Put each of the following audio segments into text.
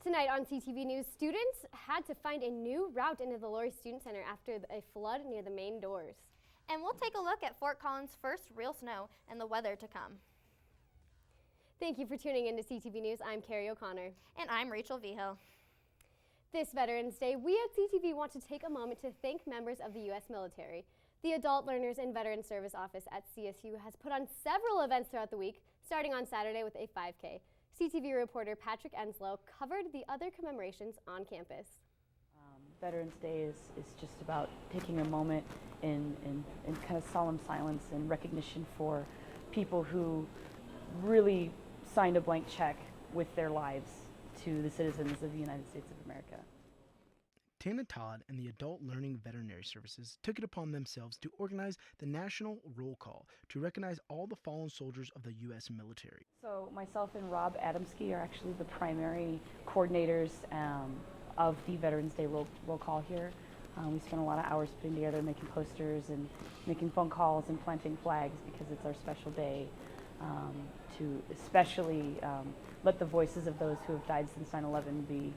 Tonight on CTV News, students had to find a new route into the Laurie Student Center after a flood near the main doors. And we'll take a look at Fort Collins' first real snow and the weather to come. Thank you for tuning in to CTV News. I'm Kerry O'Connor. And I'm Rachel Vigil. This Veterans Day, we at CTV want to take a moment to thank members of the U.S. military. The Adult Learners and Veteran Service Office at CSU has put on several events throughout the week, starting on Saturday with a 5K. CTV reporter Patrick Enslow covered the other commemorations on campus. Veterans Day is just about taking a moment in kind of solemn silence and recognition for people who really signed a blank check with their lives to the citizens of the United States of America. Tana Todd and the Adult Learning Veterinary Services took it upon themselves to organize the National Roll Call to recognize all the fallen soldiers of the U.S. military. So myself and Rob Adamski are actually the primary coordinators of the Veterans Day roll call here. We spent a lot of hours putting together, making posters and making phone calls and planting flags because it's our special day to especially let the voices of those who have died since 9/11 be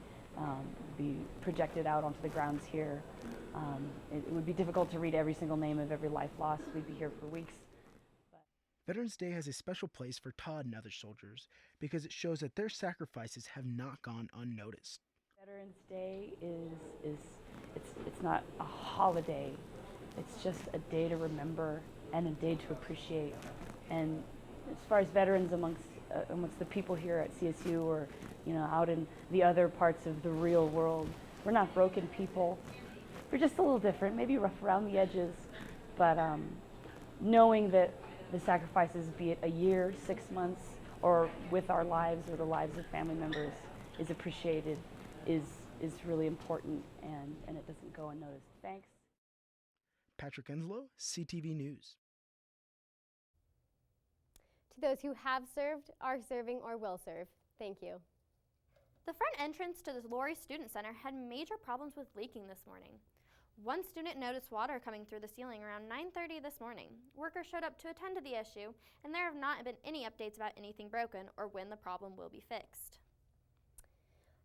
projected out onto the grounds here. It would be difficult to read every single name of every life lost. We'd be here for weeks. Veterans Day has a special place for Todd and other soldiers because it shows that their sacrifices have not gone unnoticed. Veterans Day it's not a holiday. It's just a day to remember and a day to appreciate. And as far as veterans amongst the people here at CSU or out in the other parts of the real world, we're not broken people. We're just a little different, maybe rough around the edges, but knowing that the sacrifices, be it a year, 6 months, or with our lives or the lives of family members, is appreciated, is really important, and it doesn't go unnoticed. Thanks. Patrick Enslow, CTV News. To those who have served, are serving, or will serve, thank you. The front entrance to the Laurie Student Center had major problems with leaking this morning. One student noticed water coming through the ceiling around 9:30 this morning. Workers showed up to attend to the issue, and there have not been any updates about anything broken or when the problem will be fixed.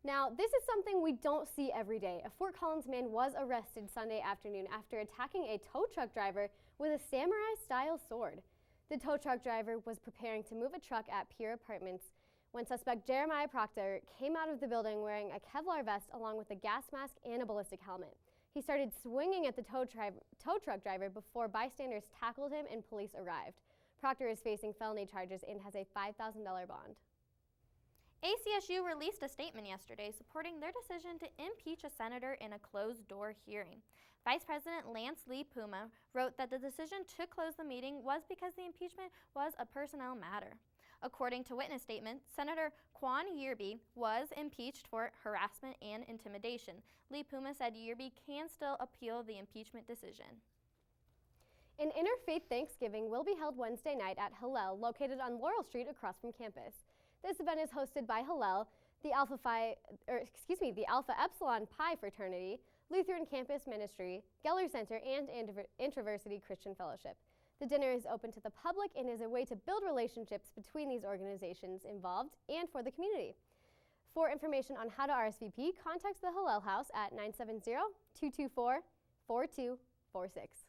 Now, this is something we don't see every day. A Fort Collins man was arrested Sunday afternoon after attacking a tow truck driver with a samurai-style sword. The tow truck driver was preparing to move a truck at Pier Apartments when suspect Jeremiah Proctor came out of the building wearing a Kevlar vest along with a gas mask and a ballistic helmet. He started swinging at the tow truck driver before bystanders tackled him and police arrived. Proctor is facing felony charges and has a $5,000 bond. ACSU released a statement yesterday supporting their decision to impeach a senator in a closed-door hearing. Vice President Lance Lee Puma wrote that the decision to close the meeting was because the impeachment was a personnel matter. According to witness statements, Senator Quan Yearby was impeached for harassment and intimidation. Lee Puma said Yearby can still appeal the impeachment decision. An interfaith Thanksgiving will be held Wednesday night at Hillel, located on Laurel Street across from campus. This event is hosted by Hillel, the Alpha Epsilon Pi fraternity, Lutheran Campus Ministry, Geller Center, and InterVarsity Christian Fellowship. The dinner is open to the public and is a way to build relationships between these organizations involved and for the community. For information on how to RSVP, contact the Hillel House at 970-224-4246.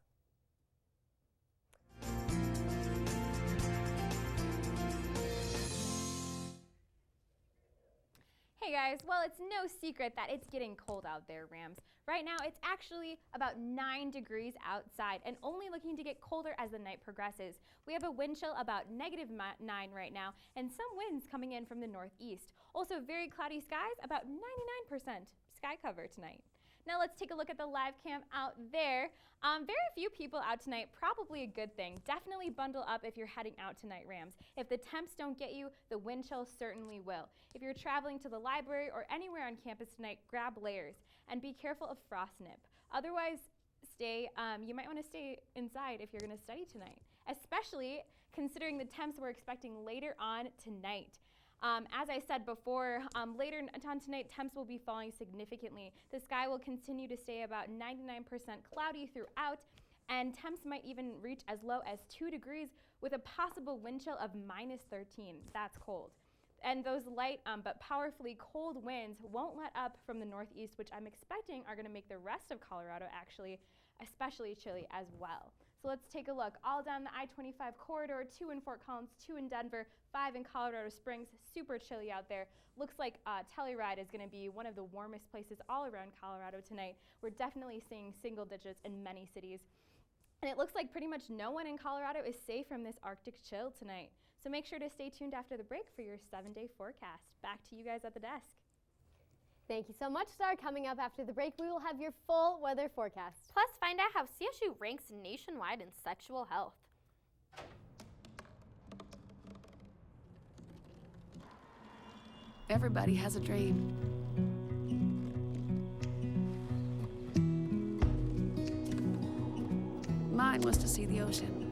Hey guys, well, it's no secret that it's getting cold out there, Rams. Right now, it's actually about 9 degrees outside and only looking to get colder as the night progresses. We have a wind chill about -9 right now and some winds coming in from the northeast. Also, very cloudy skies, about 99% sky cover tonight. Now let's take a look at the live cam out there. Very few people out tonight, probably a good thing. Definitely bundle up if you're heading out tonight, Rams. If the temps don't get you, the wind chill certainly will. If you're traveling to the library or anywhere on campus tonight, grab layers and be careful of frost nip. Otherwise, you might want to stay inside if you're going to study tonight, especially considering the temps we're expecting later on tonight. As I said before, later on tonight, temps will be falling significantly. The sky will continue to stay about 99% cloudy throughout, and temps might even reach as low as 2 degrees with a possible wind chill of -13. That's cold. And those light but powerfully cold winds won't let up from the northeast, which I'm expecting are going to make the rest of Colorado actually especially chilly as well. So let's take a look. All down the I-25 corridor, 2 in Fort Collins, 2 in Denver, 5 in Colorado Springs. Super chilly out there. Looks like Telluride is going to be one of the warmest places all around Colorado tonight. We're definitely seeing single digits in many cities. And it looks like pretty much no one in Colorado is safe from this Arctic chill tonight. So make sure to stay tuned after the break for your 7-day forecast. Back to you guys at the desk. Thank you so much, Star. Coming up after the break, we will have your full weather forecast. Plus, find out how CSU ranks nationwide in sexual health. Everybody has a dream. Mine was to see the ocean.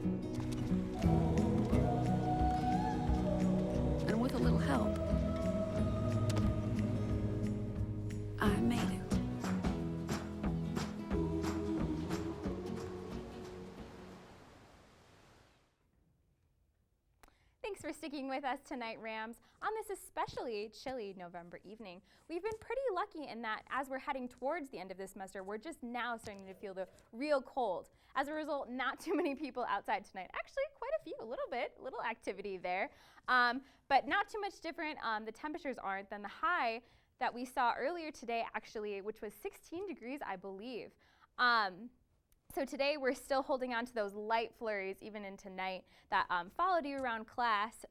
And with a little help, I made it. Thanks for sticking with us tonight, Rams. On this especially chilly November evening, we've been pretty lucky in that as we're heading towards the end of this semester, we're just now starting to feel the real cold. As a result, not too many people outside tonight. Actually, quite a few, a little activity there. But not too much different. The temperatures aren't than the high that we saw earlier today, actually, which was 16 degrees, I believe. So today we're still holding on to those light flurries even into night that followed you around class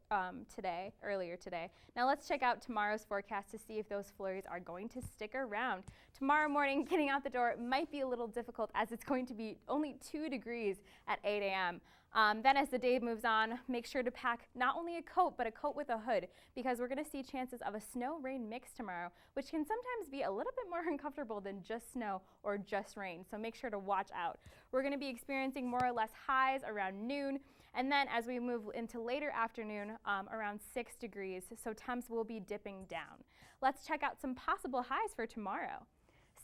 earlier today. Now let's check out tomorrow's forecast to see if those flurries are going to stick around. Tomorrow morning, getting out the door might be a little difficult as it's going to be only 2 degrees at 8 a.m. Then as the day moves on, make sure to pack not only a coat, but a coat with a hood, because we're going to see chances of a snow-rain mix tomorrow, which can sometimes be a little bit more uncomfortable than just snow or just rain, so make sure to watch out. We're going to be experiencing more or less highs around noon, and then as we move into later afternoon, around 6 degrees, so temps will be dipping down. Let's check out some possible highs for tomorrow.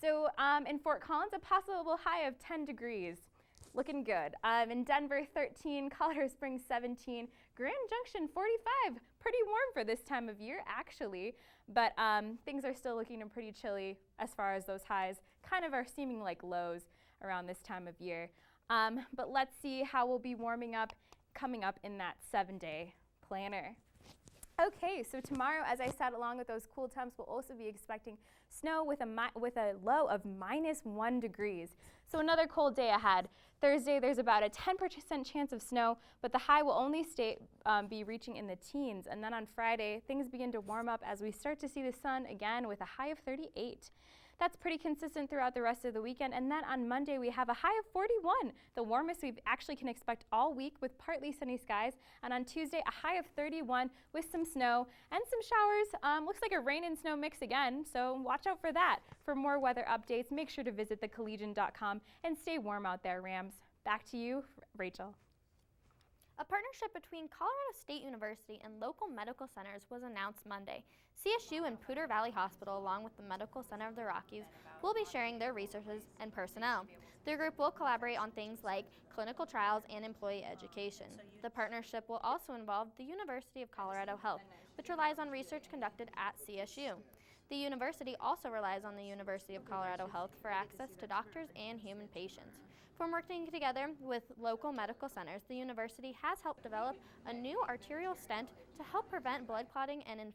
So in Fort Collins, a possible high of 10 degrees. Looking good. In Denver, 13, Colorado Springs, 17, Grand Junction, 45. Pretty warm for this time of year, actually, but things are still looking pretty chilly as far as those highs kind of are seeming like lows around this time of year. But let's see how we'll be warming up coming up in that 7-day planner. Okay, so tomorrow, as I said, along with those cool temps, we'll also be expecting snow with a low of -1 degrees. So another cold day ahead. Thursday, there's about a 10% chance of snow, but the high will only be reaching in the teens. And then on Friday, things begin to warm up as we start to see the sun again with a high of 38. That's pretty consistent throughout the rest of the weekend. And then on Monday, we have a high of 41, the warmest we actually can expect all week with partly sunny skies. And on Tuesday, a high of 31 with some snow and some showers. Looks like a rain and snow mix again, so watch out for that. For more weather updates, make sure to visit thecollegian.com and stay warm out there, Rams. Back to you, Rachel. A partnership between Colorado State University and local medical centers was announced Monday. CSU and Poudre Valley Hospital, along with the Medical Center of the Rockies, will be sharing their resources and personnel. The group will collaborate on things like clinical trials and employee education. The partnership will also involve the University of Colorado Health, which relies on research conducted at CSU. The university also relies on the University of Colorado Health for access to doctors and human patients. From working together with local medical centers, the university has helped develop a new arterial stent to help prevent blood clotting and an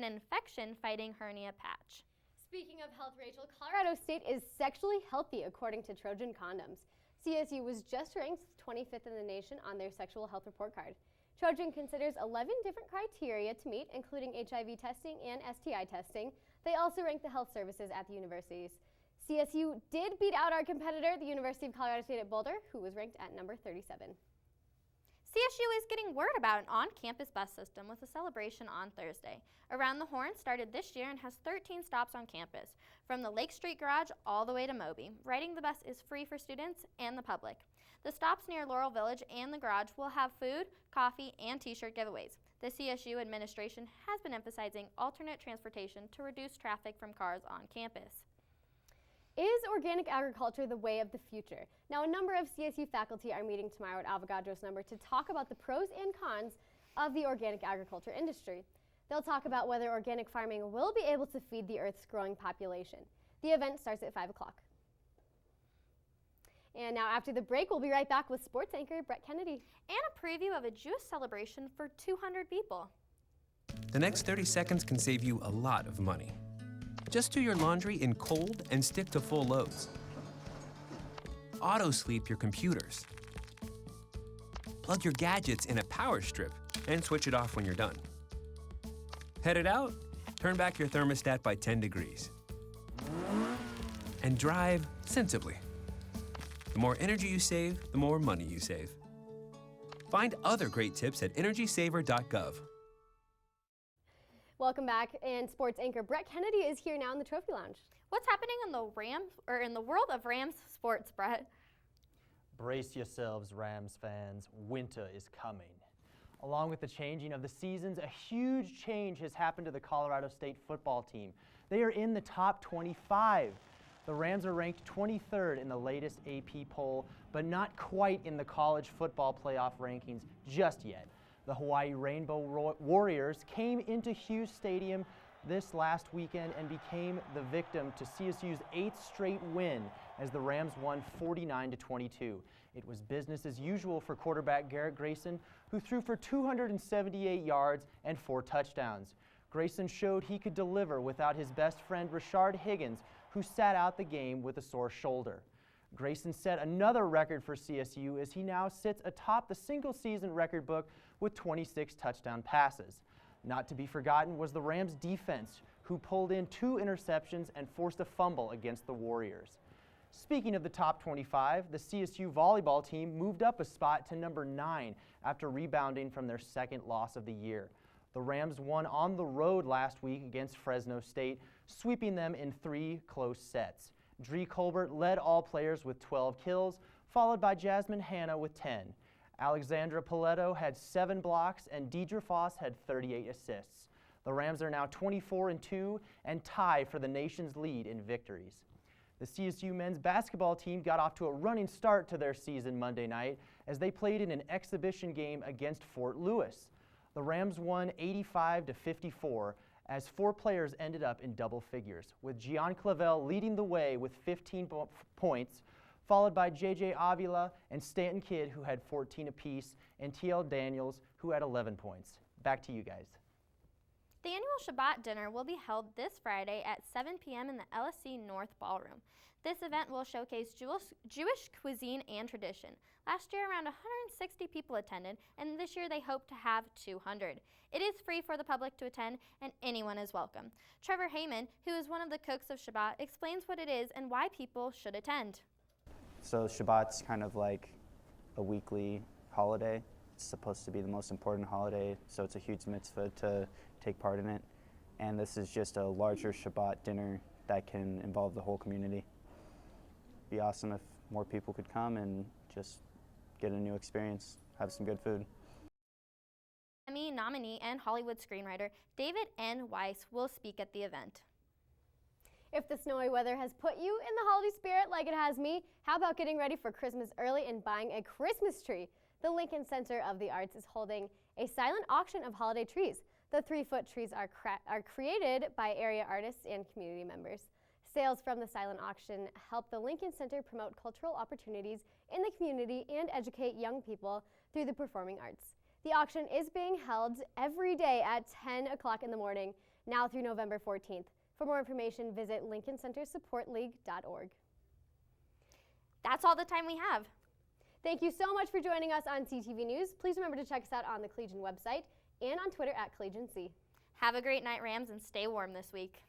infection-fighting hernia patch. Speaking of health, Rachel, Colorado State is sexually healthy according to Trojan Condoms. CSU was just ranked 25th in the nation on their sexual health report card. Trojan considers 11 different criteria to meet, including HIV testing and STI testing. They also rank the health services at the universities. CSU did beat out our competitor, the University of Colorado State at Boulder, who was ranked at number 37. CSU is getting word about an on-campus bus system with a celebration on Thursday. Around the Horn started this year and has 13 stops on campus, from the Lake Street Garage all the way to Moby. Riding the bus is free for students and the public. The stops near Laurel Village and the garage will have food, coffee, and t-shirt giveaways. The CSU administration has been emphasizing alternate transportation to reduce traffic from cars on campus. Is organic agriculture the way of the future? Now, a number of CSU faculty are meeting tomorrow at Avogadro's number to talk about the pros and cons of the organic agriculture industry. They'll talk about whether organic farming will be able to feed the Earth's growing population. The event starts at 5 o'clock. And now after the break, we'll be right back with sports anchor Brett Kennedy. And a preview of a Jewish celebration for 200 people. The next 30 seconds can save you a lot of money. Just do your laundry in cold and stick to full loads. Auto-sleep your computers. Plug your gadgets in a power strip and switch it off when you're done. Headed out? Turn back your thermostat by 10 degrees. And drive sensibly. The more energy you save, the more money you save. Find other great tips at energysaver.gov. Welcome back, and sports anchor Brett Kennedy is here now in the Trophy Lounge. What's happening in the world of Rams sports, Brett? Brace yourselves, Rams fans. Winter is coming. Along with the changing of the seasons, a huge change has happened to the Colorado State football team. They are in the top 25. The Rams are ranked 23rd in the latest AP poll, but not quite in the college football playoff rankings just yet. The Hawaii Rainbow Warriors came into Hughes Stadium this last weekend and became the victim to CSU's 8th straight win as the Rams won 49-22. It was business as usual for quarterback Garrett Grayson, who threw for 278 yards and 4 touchdowns. Grayson showed he could deliver without his best friend Rashard Higgins, who sat out the game with a sore shoulder. Grayson set another record for CSU as he now sits atop the single-season record book with 26 touchdown passes. Not to be forgotten was the Rams' defense, who pulled in 2 interceptions and forced a fumble against the Warriors. Speaking of the top 25, the CSU volleyball team moved up a spot to number 9 after rebounding from their second loss of the year. The Rams won on the road last week against Fresno State, sweeping them in 3 close sets. Dree Colbert led all players with 12 kills, followed by Jasmine Hanna with 10. Alexandra Paletto had 7 blocks, and Deidre Foss had 38 assists. The Rams are now 24-2 and tie for the nation's lead in victories. The CSU men's basketball team got off to a running start to their season Monday night as they played in an exhibition game against Fort Lewis. The Rams won 85-54 as 4 players ended up in double figures, with Gian Clavel leading the way with 15 points, followed by J.J. Avila and Stanton Kidd, who had 14 apiece, and T.L. Daniels, who had 11 points. Back to you guys. The annual Shabbat dinner will be held this Friday at 7 p.m. in the LSC North Ballroom. This event will showcase Jewish cuisine and tradition. Last year, around 160 people attended, and this year they hope to have 200. It is free for the public to attend, and anyone is welcome. Trevor Heyman, who is one of the cooks of Shabbat, explains what it is and why people should attend. So Shabbat's kind of like a weekly holiday. It's supposed to be the most important holiday, so it's a huge mitzvah to take part in it. And this is just a larger Shabbat dinner that can involve the whole community. Be awesome if more people could come and just get a new experience, have some good food. Emmy nominee and Hollywood screenwriter David N. Weiss will speak at the event. If the snowy weather has put you in the holiday spirit like it has me, how about getting ready for Christmas early and buying a Christmas tree? The Lincoln Center of the Arts is holding a silent auction of holiday trees. The 3-foot trees are created by area artists and community members. Sales from the silent auction help the Lincoln Center promote cultural opportunities in the community and educate young people through the performing arts. The auction is being held every day at 10 o'clock in the morning, now through November 14th. For more information, visit lincolncentersupportleague.org. That's all the time we have. Thank you so much for joining us on CTV News. Please remember to check us out on the Collegian website and on Twitter at CollegianC. Have a great night, Rams, and stay warm this week.